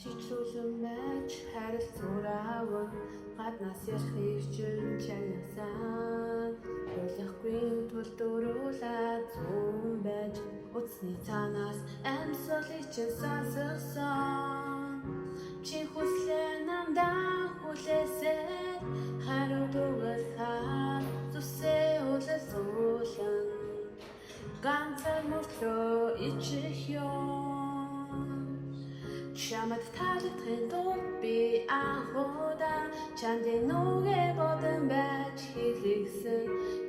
Чичүүлэн байж харилцуураа гаднаас ярих чинь чанасаа ойлгохгүй тул дөрүүлээд зүүн байж утасны цаанаас амьсгалыг чинь сонссон чи хүслээ намдаа хүлээсээ хариу дуусах зүсээ үлэлцүүлэн ганцаар мөртлөө ичих юм чамд таалагдахын тулд би анхудаа чамд нүгэ бодон байж хэлсэн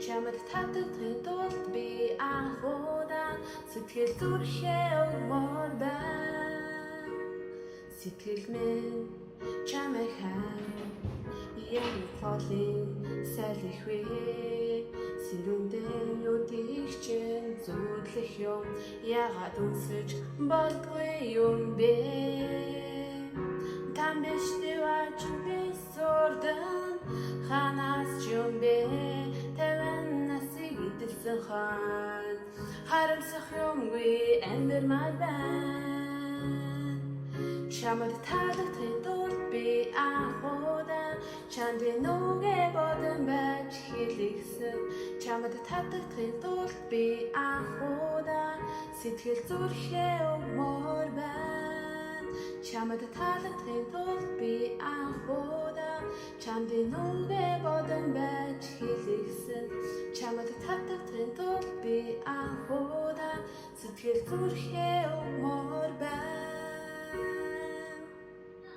чамд таалагдахын тулд би анхудаа сэтгэл зүрхээ өгмөр байна сэтгэл минь чамайг хайр яг холын салхи сэрүүндээ нүдийг чинь зүудлэх юм ягаад үнсэж болдгүй юм бэ тамбиштэвач би сордан ханаас юм бэ таванасыг идэлсэн хан харамсах юмгүй амьдрмаар байна чамд таалагдахын тулд би анхудаа чамд нүгэ бодон байж хэлсэн чамд таалагдахын тулд би анхудаа сэтгэл зүрхээ өгмөр байна чамд таалагдахын тулд би анхудаа чамд нүгэ бодон байж хэлсэн чамд таалагдахын тулд би анхудаа сэтгэл зүрхээ өгмөр байна